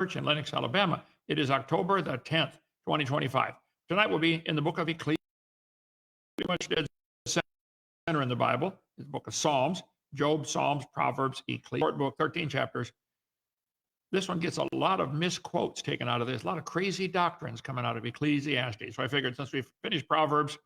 in Lenox, Alabama. It is October the 10th, 2025. Tonight we'll be in the book of Ecclesiastes, pretty much dead center in the Bible. It's the book of Psalms, Job, Psalms, Proverbs, Ecclesiastes. Short book, 13 chapters. This one gets a lot of misquotes taken out of this, a lot of crazy doctrines coming out of Ecclesiastes. So I figured since we've finished Proverbs,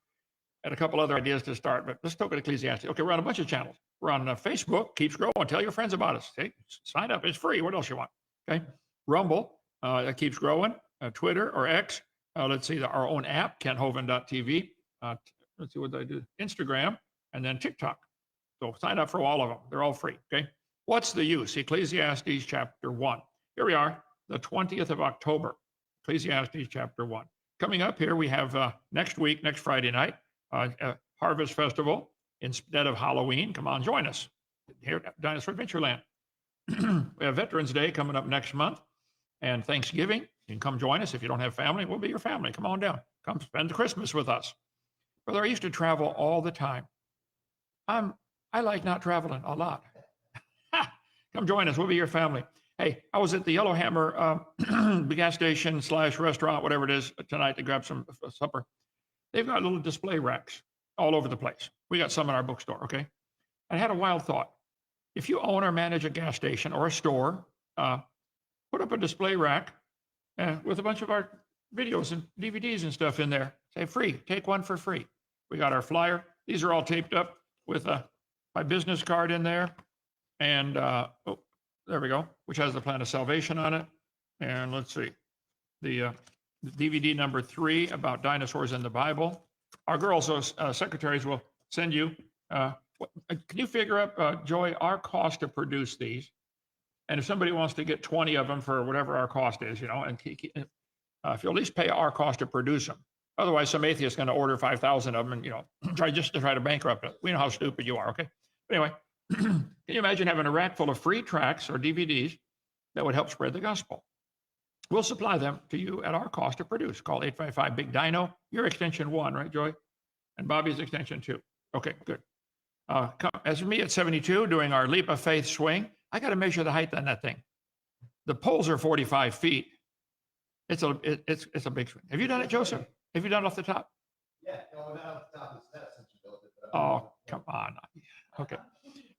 I had a couple other ideas to start, but let's talk about Ecclesiastes. Okay, we're on a bunch of channels. We're on Facebook, keeps growing. Tell your friends about us. Okay, sign up, it's free. What else you want? Okay, Rumble, that keeps growing. Twitter or X, let's see, our own app, kenthovind.tv. Let's see what I do. Instagram, and then TikTok. So sign up for all of them. They're all free, okay? What's the use? Ecclesiastes chapter 1. Here we are, the 20th of October, Ecclesiastes chapter 1. Coming up here, we have next week, next Friday night, Harvest Festival instead of Halloween. Come on, join us here at Dinosaur Adventureland. We have Veterans Day coming up next month and Thanksgiving. You can come join us. If you don't have family, we'll be your family. Come on down. Come spend Christmas with us. Brother, I used to travel all the time. I like not traveling a lot. Come join us. We'll be your family. Hey, I was at the Yellowhammer gas station / restaurant, whatever it is, tonight to grab some supper. They've got little display racks all over the place. We got some in our bookstore, okay? I had a wild thought. If you own or manage a gas station or a store, put up a display rack with a bunch of our videos and DVDs and stuff in there. Say free, take one for free. We got our flyer. These are all taped up with my business card in there. And there we go, which has the plan of salvation on it. And let's see, the DVD number 3 about dinosaurs in the Bible. Our girls, secretaries will send you, can you figure up, Joy, our cost to produce these? And if somebody wants to get 20 of them for whatever our cost is, you know, and if you at least pay our cost to produce them. Otherwise, some atheist is going to order 5,000 of them and, you know, try to bankrupt it. We know how stupid you are, okay? But anyway, can you imagine having a rack full of free tracts or DVDs that would help spread the gospel? We'll supply them to you at our cost to produce. Call 855-BIG-DINO. Your extension 1, right, Joy? And Bobby's extension 2. Okay, good. As for me at 72, doing our leap of faith swing, I got to measure the height on that thing. The poles are 45 feet. It's a big swing. Have you done it, Joseph? Have you done it off the top? Yeah, no, not off the top of the steps since you built it. Oh, come on. Okay.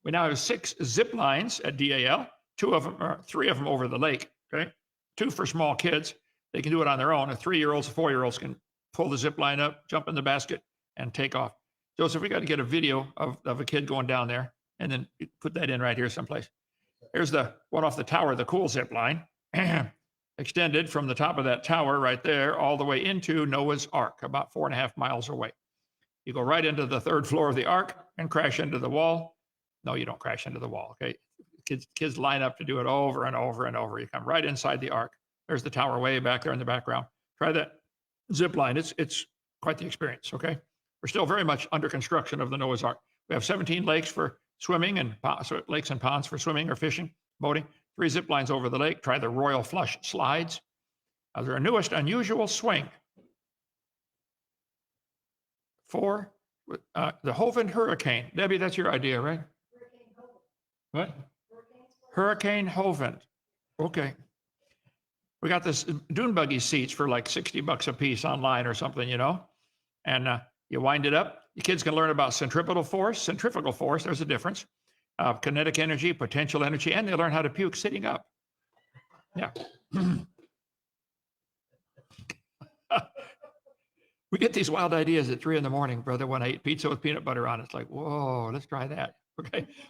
We now have 6 zip lines at DAL. 3 of them over the lake. Okay. 2 for small kids. They can do it on their own. 3-year-olds, 4-year-olds can pull the zip line up, jump in the basket, and take off. Joseph, we got to get a video of a kid going down there, and then put that in right here someplace. Here's the one off the tower, the cool zip line, extended from the top of that tower right there all the way into Noah's Ark, about 4.5 miles away. You go right into the 3rd floor of the Ark and crash into the wall. No, you don't crash into the wall, okay? Kids line up to do it over and over and over. You come right inside the Ark. There's the tower way back there in the background. Try that zip line. It's quite the experience, okay? We're still very much under construction of the Noah's Ark. We have 17 lakes for swimming and lakes and ponds for swimming or fishing, boating. 3 zip lines over the lake. Try the Royal Flush slides. They're our newest unusual swing. 4, the Hovind Hurricane. Debbie, that's your idea, right? What? Hurricane Hovind. Okay. We got this dune buggy seats for like $60 a piece online or something, you know, and you wind it up. The kids can learn about centripetal force, centrifugal force. There's a difference. Kinetic energy, potential energy, and they learn how to puke sitting up. Yeah. We get these wild ideas at 3 a.m, brother, when I eat pizza with peanut butter on it. It's like, whoa, let's try that.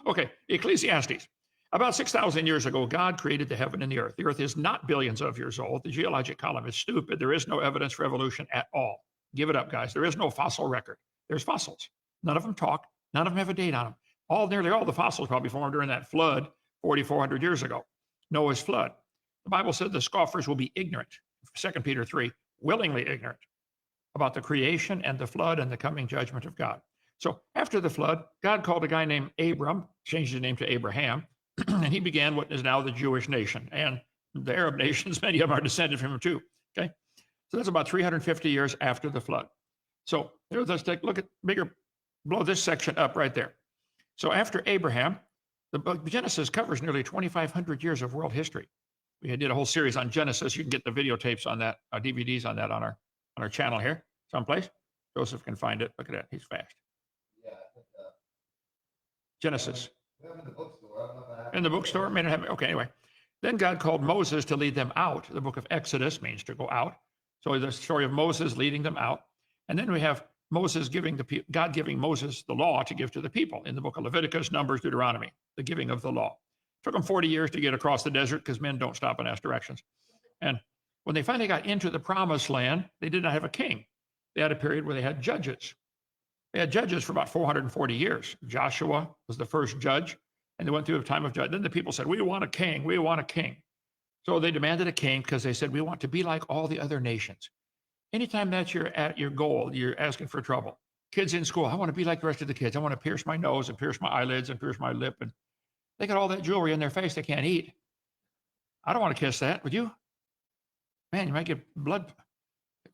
Okay. Ecclesiastes. About 6,000 years ago, God created the heaven and the earth. The earth is not billions of years old. The geologic column is stupid. There is no evidence for evolution at all. Give it up, guys. There is no fossil record. There's fossils. None of them talk. None of them have a date on them. Nearly all the fossils probably formed during that flood 4,400 years ago, Noah's flood. The Bible said the scoffers will be ignorant, 2 Peter 3, willingly ignorant about the creation and the flood and the coming judgment of God. So after the flood, God called a guy named Abram, changed his name to Abraham, and he began what is now the Jewish nation. And the Arab nations, many of them are descended from him too. Okay, so that's about 350 years after the flood. So let's take a look at blow this section up right there. So after Abraham, the book Genesis covers nearly 2,500 years of world history. We did a whole series on Genesis. You can get the videotapes on that, DVDs on that on our channel here someplace. Joseph can find it. Look at that. He's fast. Yeah, I think, Genesis. we have it in the bookstore. I don't know if I have it. In the bookstore? May not have it. Okay, anyway. Then God called Moses to lead them out. The book of Exodus means to go out. So the story of Moses leading them out. And then we have Moses God giving Moses the law to give to the people in the book of Leviticus, Numbers, Deuteronomy, the giving of the law. Took them 40 years to get across the desert because men don't stop and ask directions. And when they finally got into the promised land, they did not have a king. They had a period where they had judges. They had judges for about 440 years. Joshua was the first judge, and they went through a time of judgment. Then the people said, we want a king. We want a king. So they demanded a king because they said, we want to be like all the other nations. Anytime that you're at your goal, you're asking for trouble. Kids in school, I want to be like the rest of the kids. I want to pierce my nose and pierce my eyelids and pierce my lip. And they got all that jewelry in their face they can't eat. I don't want to kiss that, would you? Man, you might get blood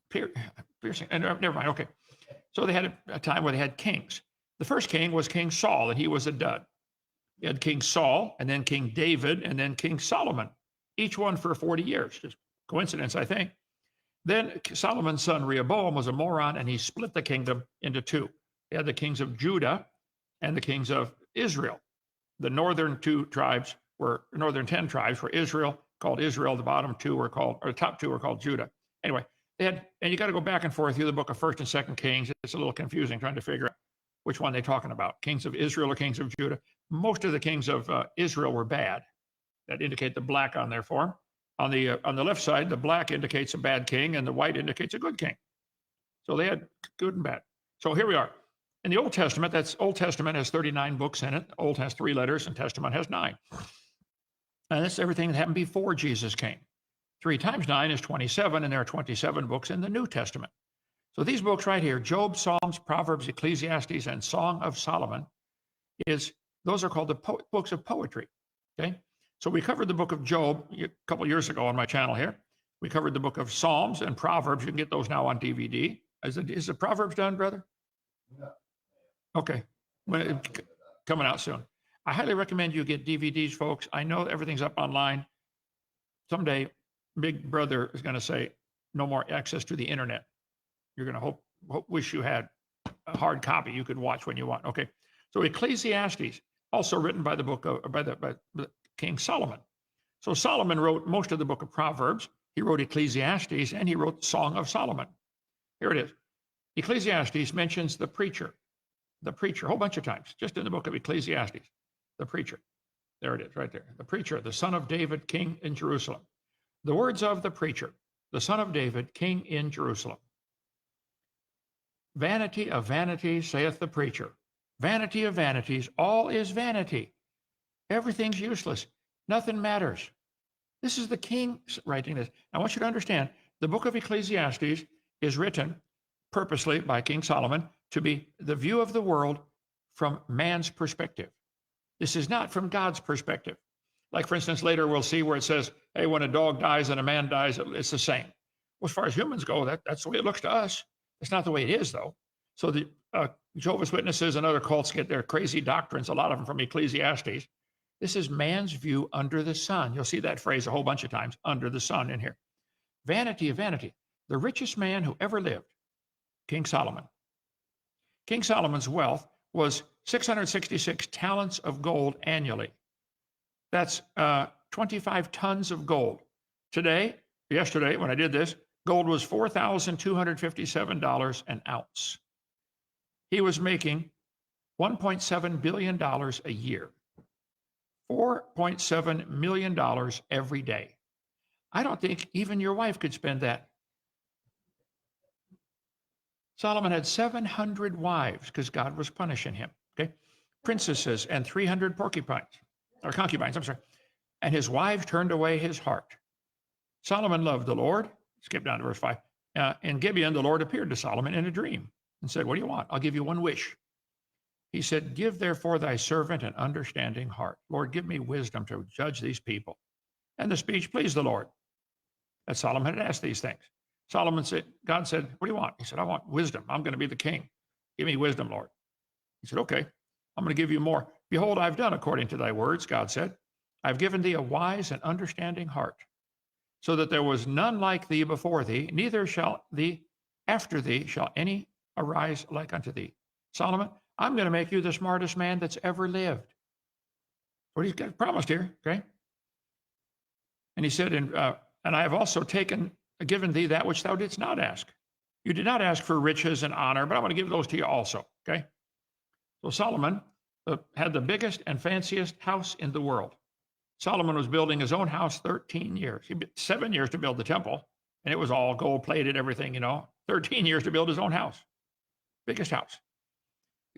piercing. And never mind. Okay. So they had a time where they had kings. The first king was King Saul, and he was a dud. You had King Saul, and then King David, and then King Solomon, each one for 40 years. Just coincidence, I think. Then Solomon's son Rehoboam was a moron, and he split the kingdom into two. They had the kings of Judah and the kings of Israel. The northern 10 tribes were Israel, called Israel. The top two were called Judah. Anyway, and you got to go back and forth through the book of 1st and 2nd Kings. It's a little confusing trying to figure out which one they're talking about, kings of Israel or kings of Judah. Most of the kings of Israel were bad. That indicate the black on their form. On the left side, the black indicates a bad king, and the white indicates a good king. So they had good and bad. So here we are. In the Old Testament, Old Testament has 39 books in it. Old has 3 letters, and Testament has 9. And that's everything that happened before Jesus came. 3 times 9 is 27, and there are 27 books in the New Testament. So these books right here, Job, Psalms, Proverbs, Ecclesiastes, and Song of Solomon, those are called the books of poetry. Okay. So we covered the book of Job a couple years ago on my channel here. We covered the book of Psalms and Proverbs. You can get those now on DVD. Is the Proverbs done, brother? No. Okay. Coming out soon. I highly recommend you get DVDs, folks. I know everything's up online. Someday, Big Brother is going to say, no more access to the internet. You're going to wish you had a hard copy you could watch when you want. Okay. So Ecclesiastes, also written by by King Solomon. So Solomon wrote most of the book of Proverbs. He wrote Ecclesiastes, and he wrote Song of Solomon. Here it is. Ecclesiastes mentions the preacher, a whole bunch of times, just in the book of Ecclesiastes, the preacher. There it is, right there. The preacher, the son of David, king in Jerusalem. The words of the preacher, the son of David, king in Jerusalem. Vanity of vanities, saith the preacher. Vanity of vanities, all is vanity. Everything's useless. Nothing matters. This is the king writing this. I want you to understand, the book of Ecclesiastes is written purposely by King Solomon to be the view of the world from man's perspective. This is not from God's perspective. Like, for instance, later we'll see where it says, hey, when a dog dies and a man dies, it's the same. Well, as far as humans go, that's the way it looks to us. It's not the way it is, though. So the Jehovah's Witnesses and other cults get their crazy doctrines, a lot of them from Ecclesiastes. This is man's view under the sun. You'll see that phrase a whole bunch of times, under the sun, in here. Vanity of vanity. The richest man who ever lived, King Solomon. King Solomon's wealth was 666 talents of yesterday, That's 25 tons of gold. Yesterday, when I did this, gold was $4,257 an ounce. He was making $1.7 billion a year, $4.7 million every day. I don't think even your wife could spend that. Solomon had 700 wives because God was punishing him. Okay, princesses and 300 concubines. I'm sorry, and his wives turned away his heart. Solomon loved the Lord. Skip down to verse 5. In Gibeon, the Lord appeared to Solomon in a dream and said, "What do you want? I'll give you one wish." He said, "Give therefore thy servant an understanding heart. Lord, give me wisdom to judge these people." And the speech pleased the Lord, that Solomon had asked these things. God said, "What do you want?" He said, "I want wisdom. I'm going to be the king. Give me wisdom, Lord." He said, "Okay, I'm going to give you more. Behold, I've done according to thy words," God said. "I've given thee a wise and understanding heart. so that there was none like thee before thee, neither shall thee after thee shall any arise like unto thee. Solomon, I'm going to make you the smartest man that's ever lived. What he's got promised here, okay? And he said, and I have also given thee that which thou didst not ask. You did not ask for riches and honor, but I'm going to give those to you also, okay? So Solomon had the biggest and fanciest house in the world. Solomon was building his own house 13 years. He 7 years to build the temple, and it was all gold plated, everything, 13 years to build his own house. Biggest house.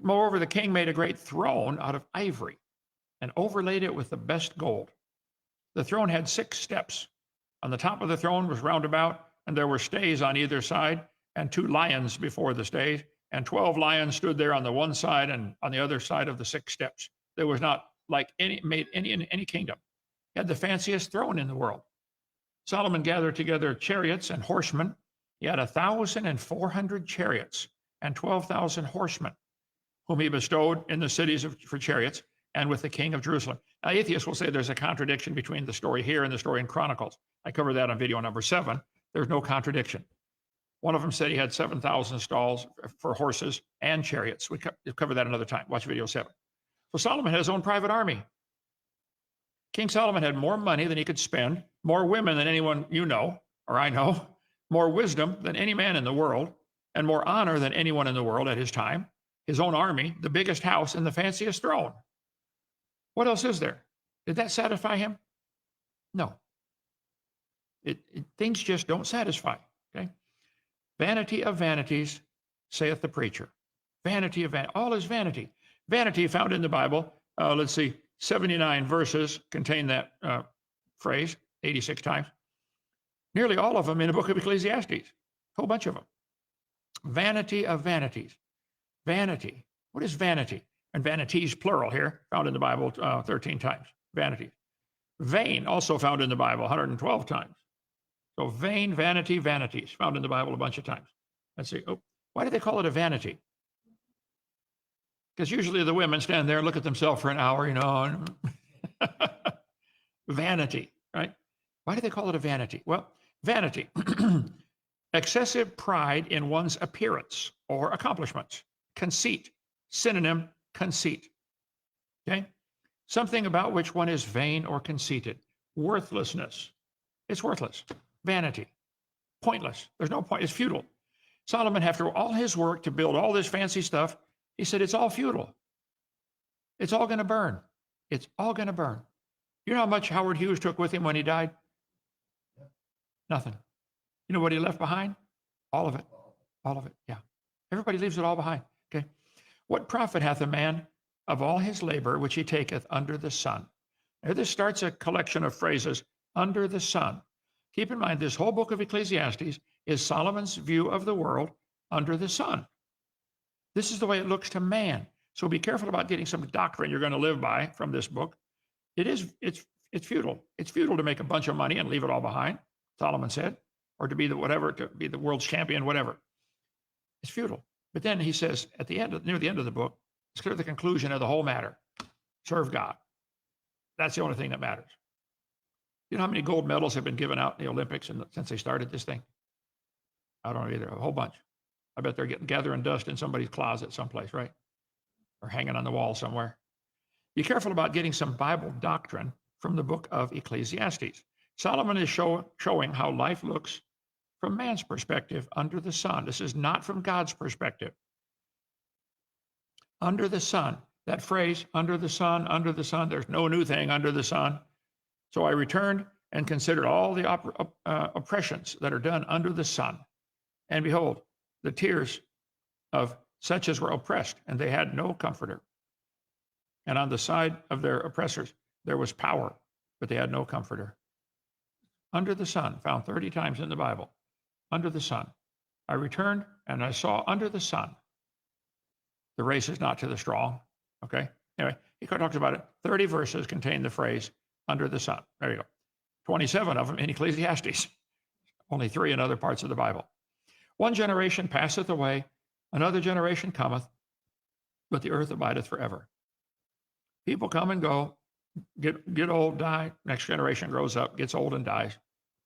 Moreover, the king made a great throne out of ivory and overlaid it with the best gold. The throne had 6 steps. On the top of the throne was roundabout, and there were stays on either side, and 2 lions before the stays, and 12 lions stood there on the one side and on the other side of the 6 steps. There was not like any in any kingdom. He had the fanciest throne in the world. Solomon gathered together chariots and horsemen. He had 1,400 chariots and 12,000 horsemen, whom he bestowed in the cities for chariots and with the king of Jerusalem. Now, atheists will say there's a contradiction between the story here and the story in Chronicles. I covered that on video number 7. There's no contradiction. One of them said he had 7,000 stalls for horses and chariots. We cover that another time. Watch video 7. So Solomon had his own private army. King Solomon had more money than he could spend, more women than anyone you know, or I know, more wisdom than any man in the world, and more honor than anyone in the world at his time. His own army, the biggest house, and the fanciest throne. What else is there? Did that satisfy him? No. Things just don't satisfy, okay? Vanity of vanities, saith the preacher. Vanity of vanities. All is vanity. Vanity found in the Bible, 79 verses contain that phrase 86 times. Nearly all of them in the book of Ecclesiastes, a whole bunch of them. Vanity of vanities. Vanity. What is vanity? And vanities, plural here, found in the Bible 13 times. Vanity. Vain, also found in the Bible 112 times. So vain, vanity, vanities, found in the Bible a bunch of times. Let's see. Oh, why do they call it a vanity? Because usually the women stand there and look at themselves for an hour, and vanity, right? Why do they call it a vanity? Well, vanity, excessive pride in one's appearance or accomplishments. Conceit, synonym, conceit. Okay? Something about which one is vain or conceited. Worthlessness. It's worthless. Vanity. Pointless. There's no point. It's futile. Solomon, after all his work to build all this fancy stuff, he said, it's all futile. It's all going to burn. It's all going to burn. You know how much Howard Hughes took with him when he died? Nothing. You know what he left behind? All of it. All of it. Yeah. Everybody leaves it all behind. Okay. What profit hath a man of all his labor which he taketh under the sun? Now, this starts a collection of phrases, under the sun. Keep in mind, this whole book of Ecclesiastes is Solomon's view of the world under the sun. This is the way it looks to man. So be careful about getting some doctrine you're going to live by from this book. It's futile. It's futile to make a bunch of money and leave it all behind, Solomon said, or to be the world's champion, whatever. It's futile. But then he says near the end of the book, it's clear the conclusion of the whole matter. Serve God. That's the only thing that matters. You know how many gold medals have been given out in the Olympics since they started this thing? I don't know either. A whole bunch. I bet they're gathering dust in somebody's closet someplace, right? Or hanging on the wall somewhere. Be careful about getting some Bible doctrine from the book of Ecclesiastes. Solomon is showing how life looks from man's perspective under the sun. This is not from God's perspective. Under the sun. That phrase, under the sun, there's no new thing under the sun. So I returned and considered all the oppressions that are done under the sun. And behold, the tears of such as were oppressed, and they had no comforter. And on the side of their oppressors, there was power, but they had no comforter. Under the sun, found 30 times in the Bible. Under the sun. I returned and I saw under the sun. The race is not to the strong. Okay. Anyway, he talks about it. 30 verses contain the phrase under the sun. There you go. 27 of them in Ecclesiastes. Only 3 in other parts of the Bible. One generation passeth away, another generation cometh, but the earth abideth forever. People come and go, get old, die. Next generation grows up, gets old and dies.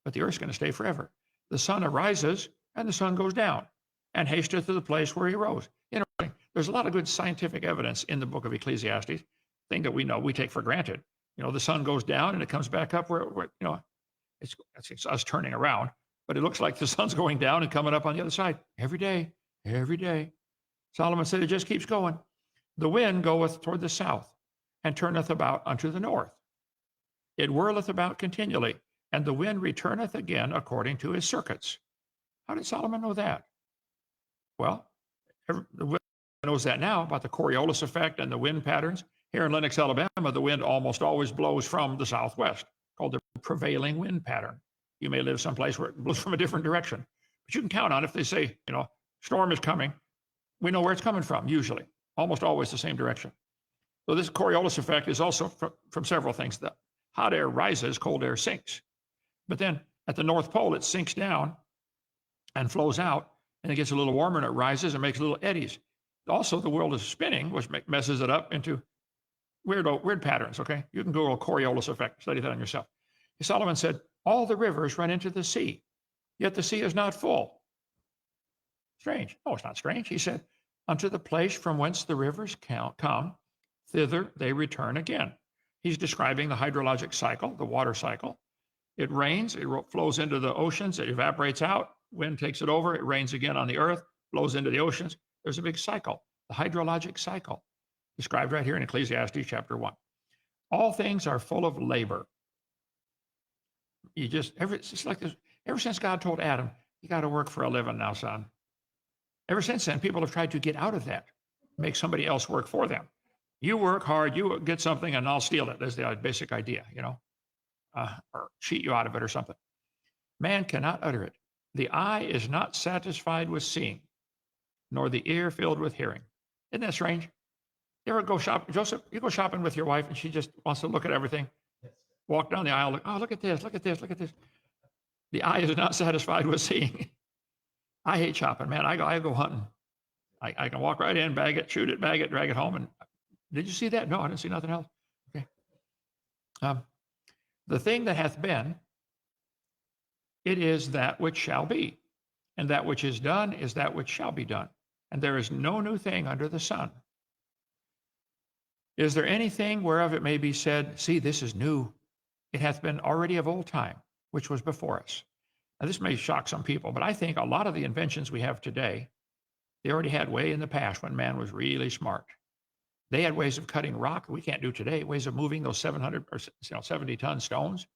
but the earth's going to stay forever. The sun arises and the sun goes down and hasteth to the place where he rose. Interesting. There's a lot of good scientific evidence in the book of Ecclesiastes, thing that we know, we take for granted. The sun goes down and it comes back up where it's us turning around, but it looks like the sun's going down and coming up on the other side every day, every day. Solomon said it just keeps going. The wind goeth toward the south and turneth about unto the north. It whirleth about continually, and the wind returneth again according to his circuits. How did Solomon know that? Well, the wind knows that now about the Coriolis effect and the wind patterns. Here in Lenox, Alabama, the wind almost always blows from the southwest, called the prevailing wind pattern. You may live someplace where it blows from a different direction, but you can count on it. If they say, storm is coming, we know where it's coming from, usually, almost always the same direction. So this Coriolis effect is also from several things. The hot air rises, cold air sinks. But then at the North Pole, it sinks down and flows out, and it gets a little warmer and it rises and makes little eddies. Also, the world is spinning, which messes it up into weird patterns, okay? You can Google Coriolis effect, study that on yourself. Solomon said, all the rivers run into the sea, yet the sea is not full. Strange. No, it's not strange. He said, unto the place from whence the rivers come, thither they return again. He's describing the hydrologic cycle, the water cycle. It rains, it flows into the oceans, it evaporates out, wind takes it over, it rains again on the earth, flows into the oceans. There's a big cycle, the hydrologic cycle, described right here in Ecclesiastes chapter 1. All things are full of labor. It's like this, ever since God told Adam, you got to work for a living now, son. Ever since then, people have tried to get out of that, make somebody else work for them. You work hard, you get something, and I'll steal it. That's the basic idea, or cheat you out of it or something. Man cannot utter it. The eye is not satisfied with seeing, nor the ear filled with hearing. Isn't that strange? You ever go shopping, Joseph? You go shopping with your wife, and she just wants to look at everything. Walk down the aisle, look at this, look at this, look at this. The eye is not satisfied with seeing. I hate shopping, man. I go hunting. I can walk right in, bag it, shoot it, bag it, drag it home. And did you see that? No, I didn't see nothing else. Okay. The thing that hath been, it is that which shall be, and that which is done is that which shall be done. And there is no new thing under the sun. Is there anything whereof it may be said, see, this is new? It hath been already of old time, which was before us. Now, this may shock some people, but I think a lot of the inventions we have today, they already had way in the past when man was really smart. They had ways of cutting rock we can't do today, ways of moving those 700 or 70-ton stones.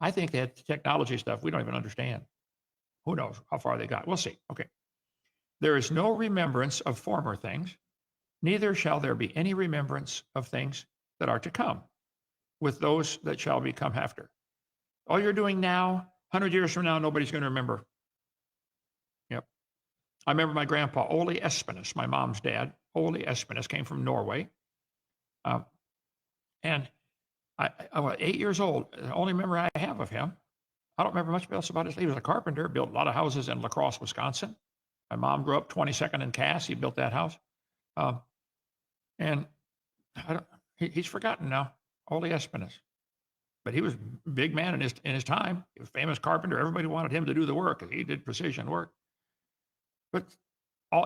I think they had technology stuff we don't even understand. Who knows how far they got? We'll see. Okay. There is no remembrance of former things, neither shall there be any remembrance of things that are to come with those that shall become after. All you're doing now, 100 years from now, nobody's going to remember. Yep. I remember my grandpa, Ole Espenes, my mom's dad. Ole Espenes came from Norway. And I was 8 years old. The only memory I have of him, I don't remember much else about his life. He was a carpenter, built a lot of houses in La Crosse, Wisconsin. My mom grew up 22nd and Cass. He built that house. And he's forgotten now, Ole Espenes. But he was a big man in his time. He was a famous carpenter. Everybody wanted him to do the work because he did precision work. But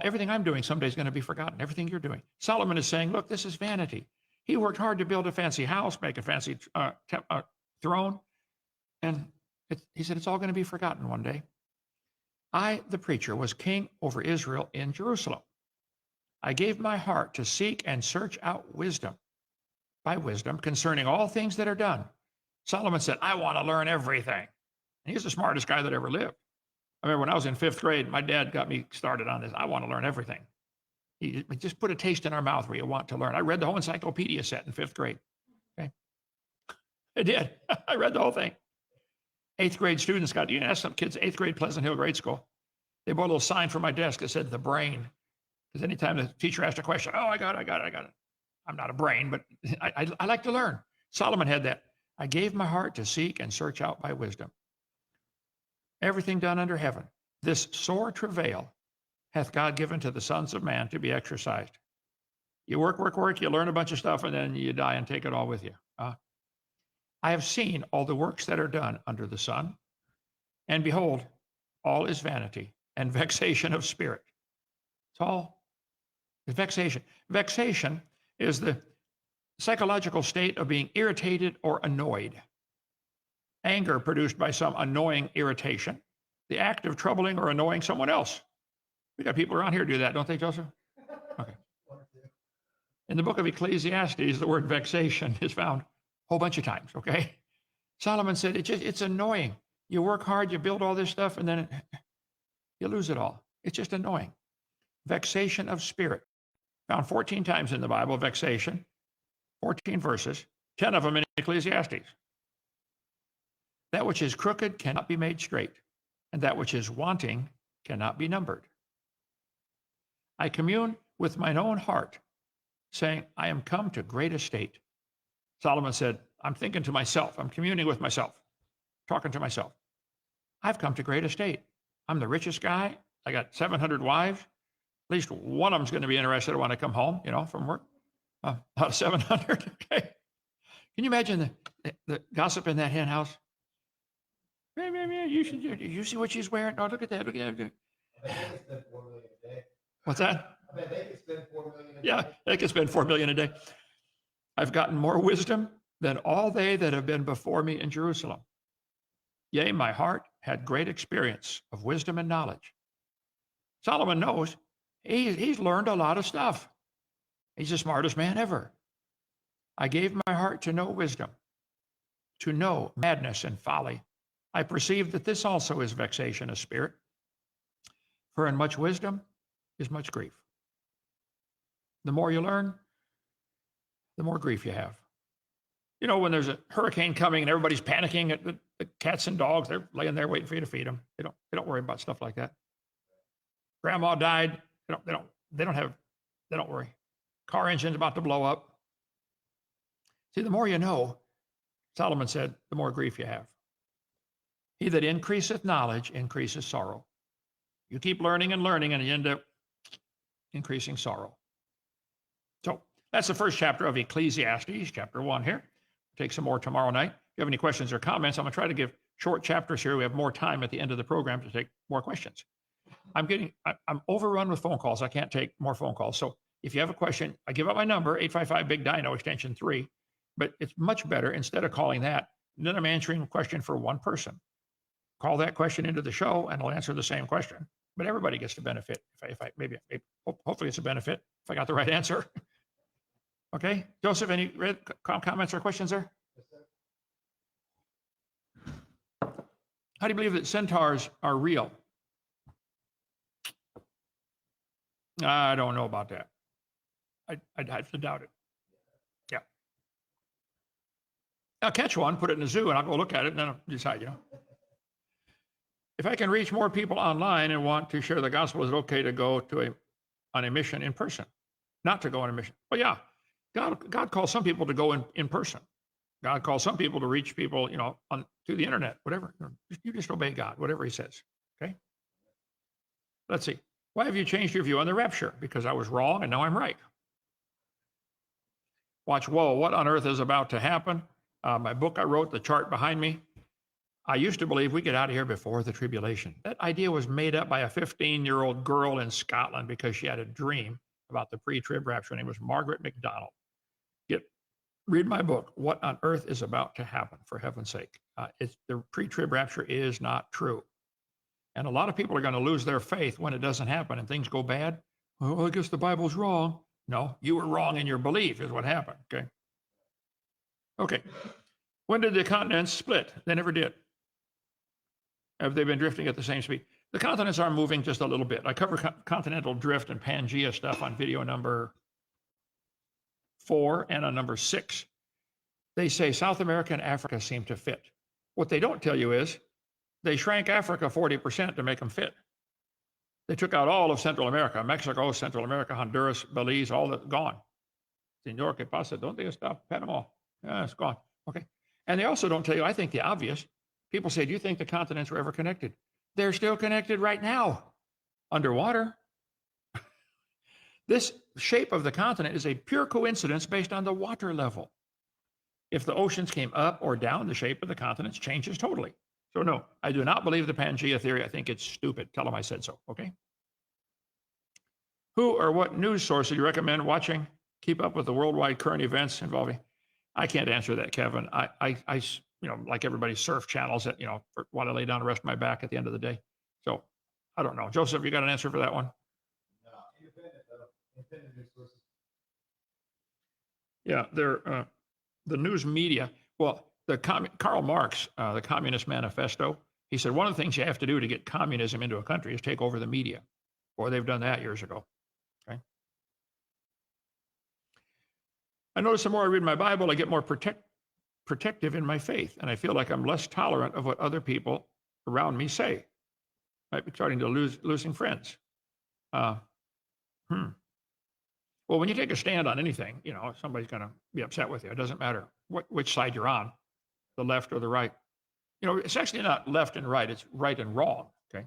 everything I'm doing someday is going to be forgotten. Everything you're doing. Solomon is saying, look, this is vanity. He worked hard to build a fancy house, make a fancy throne. And he said, it's all going to be forgotten one day. I, the preacher, was king over Israel in Jerusalem. I gave my heart to seek and search out wisdom, by wisdom, concerning all things that are done. Solomon said, I want to learn everything. And he's the smartest guy that ever lived. I remember when I was in 5th grade, my dad got me started on this. I want to learn everything. He just put a taste in our mouth where you want to learn. I read the whole encyclopedia set in 5th grade. Okay, I did. I read the whole thing. 8th grade students you can ask some kids, 8th grade Pleasant Hill Grade School. They bought a little sign for my desk that said the brain. Because anytime the teacher asked a question, I got it. I'm not a brain, but I like to learn. Solomon had that. I gave my heart to seek and search out by wisdom. Everything done under heaven. This sore travail hath God given to the sons of man to be exercised. You work, you learn a bunch of stuff, and then you die and take it all with you. I have seen all the works that are done under the sun. And behold, all is vanity and vexation of spirit. It's all vexation. Vexation is the psychological state of being irritated or annoyed. Anger produced by some annoying irritation. The act of troubling or annoying someone else. We got people around here do that, don't they, Joseph? Okay. In the book of Ecclesiastes, the word vexation is found a whole bunch of times, okay? Solomon said, it's annoying. You work hard, you build all this stuff, and then you lose it all. It's just annoying. Vexation of spirit. Found 14 times in the Bible, vexation, 14 verses, 10 of them in Ecclesiastes. That which is crooked cannot be made straight, and that which is wanting cannot be numbered. I commune with mine own heart, saying, I am come to great estate. Solomon said, I'm thinking to myself, I'm communing with myself, talking to myself. I've come to great estate. I'm the richest guy. I got 700 wives. At least one of them's going to be interested when I come home, from work. Out of 700, okay. Can you imagine the gossip in that hen house? You see what she's wearing? Oh, look at that. Look at that. I bet they could spend $4 million a day. What's that? I bet they could spend $4 million a day. Yeah, they can spend $4 million a day. I've gotten more wisdom than all they that have been before me in Jerusalem. Yea, my heart had great experience of wisdom and knowledge. Solomon knows he's learned a lot of stuff. He's the smartest man ever. I gave my heart to know wisdom, to know madness and folly. I perceive that this also is vexation of spirit. For in much wisdom is much grief. The more you learn, the more grief you have. When there's a hurricane coming and everybody's panicking at the cats and dogs, they're laying there waiting for you to feed them. They don't worry about stuff like that. Grandma died. They don't worry. Car engine's about to blow up. See, the more you know, Solomon said, the more grief you have. He that increaseth knowledge increases sorrow. You keep learning and learning, and you end up increasing sorrow. So that's the first chapter of Ecclesiastes, chapter 1 here. We'll take some more tomorrow night. If you have any questions or comments, I'm going to try to give short chapters here. We have more time at the end of the program to take more questions. I'm overrun with phone calls. I can't take more phone calls. So if you have a question, I give out my number, 855-BIG-DINO, extension 3. But it's much better, instead of calling that, then I'm answering a question for one person. Call that question into the show, and I'll answer the same question. But everybody gets to benefit. Hopefully it's a benefit if I got the right answer. Okay, Joseph, any comments or questions there? Yes, sir. How do you believe that centaurs are real? I don't know about that. I'd have to doubt it. Yeah. I'll catch one, put it in a zoo, and I'll go look at it, and then I'll decide, If I can reach more people online and want to share the gospel, is it okay to go on a mission in person? Not to go on a mission. Well, yeah. God calls some people to go in person. God calls some people to reach people, through the internet, whatever. You just obey God, whatever he says. Okay? Let's see. Why have you changed your view on the rapture? Because I was wrong and now I'm right. Watch, whoa, what on earth is about to happen? My book I wrote, the chart behind me. I used to believe we get out of here before the tribulation. That idea was made up by a 15-year-old girl in Scotland because she had a dream about the pre-trib rapture. Her name was Margaret MacDonald. Read my book, What on Earth is About to Happen, for heaven's sake. The pre-trib rapture is not true. And a lot of people are going to lose their faith when it doesn't happen and things go bad. Well, I guess the Bible's wrong. No, you were wrong in your belief is what happened, okay? Okay. When did the continents split? They never did. Have they been drifting at the same speed? The continents are moving just a little bit. I cover continental drift and Pangea stuff on video number 4 and on number 6. They say South America and Africa seem to fit. What they don't tell you is they shrank Africa 40% to make them fit. They took out all of Central America, Mexico, Central America, Honduras, Belize, all that gone. Señor, ¿qué pasa? ¿Dónde está Panama? Yeah, it's gone. Okay. And they also don't tell you, I think, the obvious. People say, do you think the continents were ever connected? They're still connected right now, underwater. This shape of the continent is a pure coincidence based on the water level. If the oceans came up or down, the shape of the continents changes totally. So no, I do not believe the Pangea theory. I think it's stupid. Tell them I said so, okay? Who or what news source do you recommend watching? Keep up with the worldwide current events involving. I can't answer that, Kevin. Like everybody, surf channels that, while I lay down to rest my back at the end of the day. So I don't know. Joseph, you got an answer for that one? No, independent though. Independent news sources. Yeah, they're the news media. Well, Karl Marx, the Communist Manifesto, he said one of the things you have to do to get communism into a country is take over the media. Boy, they've done that years ago. Okay. I notice the more I read my Bible, I get more protective in my faith, and I feel like I'm less tolerant of what other people around me say. Might be starting to losing friends. Well, when you take a stand on anything, somebody's going to be upset with you. It doesn't matter which side you're on, the left or the right. It's actually not left and right; it's right and wrong. Okay.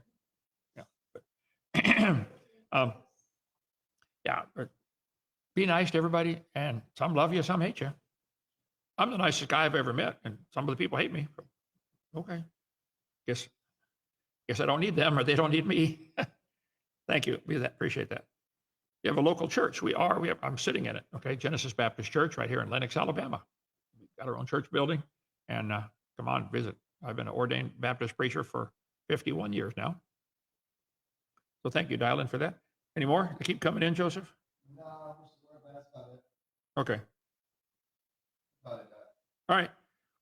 Yeah. But be nice to everybody, and some love you, some hate you. I'm the nicest guy I've ever met, and some of the people hate me. Okay. Guess I don't need them, or they don't need me. Thank you. Appreciate that. You have a local church. I'm sitting in it. Okay. Genesis Baptist Church right here in Lenox, Alabama. We've got our own church building, and come on, visit. I've been an ordained Baptist preacher for 51 years now. So thank you, dial in for that. Any more? Keep coming in, Joseph? No, that's about it. Okay. About it. All right.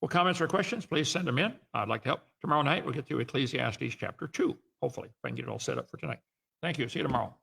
Well, comments or questions, please send them in. I'd like to help. Tomorrow night, we'll get to Ecclesiastes chapter 2, hopefully, if I can get it all set up for tonight. Thank you. See you tomorrow.